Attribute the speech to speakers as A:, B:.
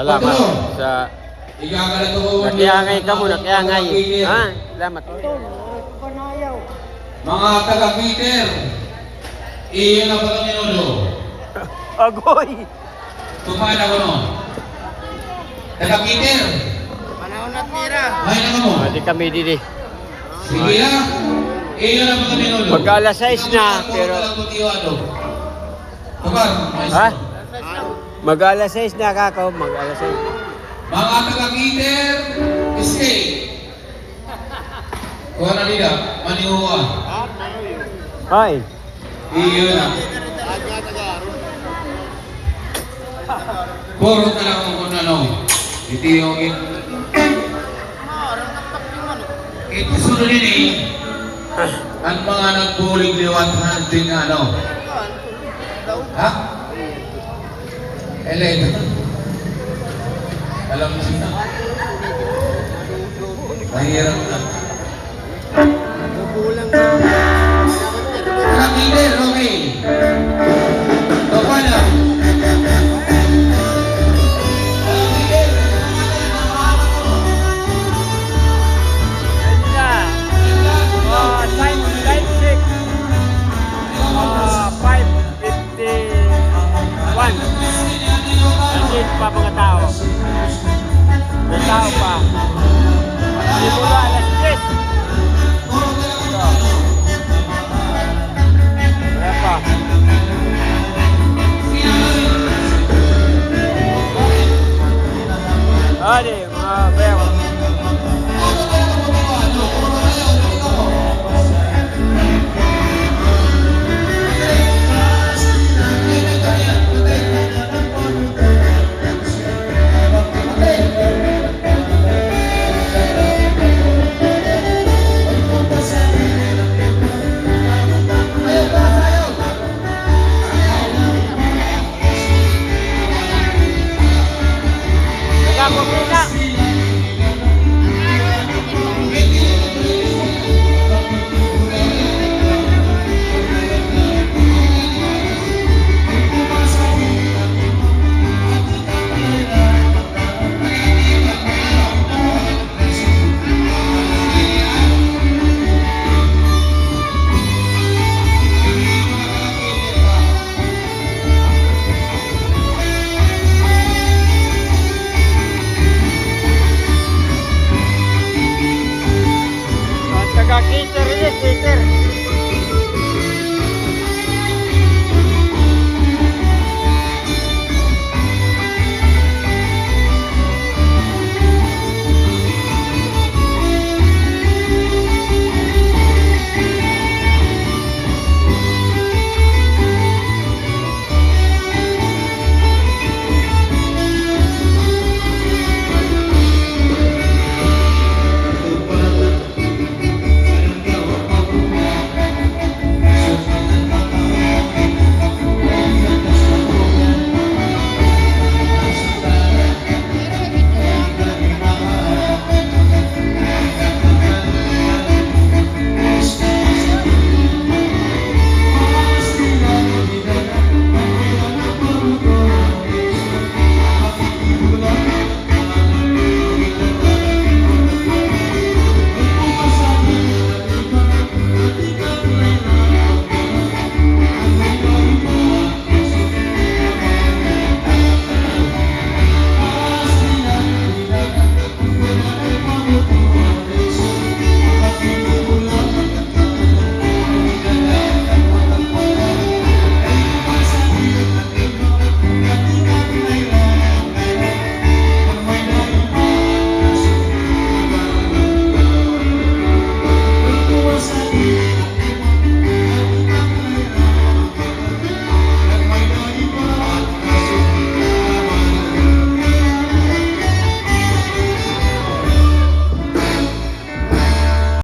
A: Salamat sa nakiangay ka mo, nakiangay. Ha? Salamat.
B: Mga taga-Peter, iyon na pala minuto.
A: Agoy!
B: Tumahan ako no. Taga-Peter.
C: Panahon na tira.
B: Ay na mo.
A: Hindi kami didi.
B: Sige na. Iyon na pala minuto.
A: Pagka-alas 6 na, pero... Ha? Mag-alas 6 na kako, mag-alas 6.
B: Mga taga-Peter, stay. Kuha na nila, manihuwa.
A: Ay.
B: Iyon na. Puro ka lang kung ano. Ito yung... Ito sunod din eh. Ang mga nagbuling liwat hunting ano. Ha? Elena. Alam mo siya. Mahirap na. Nakakita, okay. Toko na.
A: Time check. 5:51. Nandito pa mga tao. May tao pa. Hindi mo na alas 10. Wala pa. Adi, mga bayaw.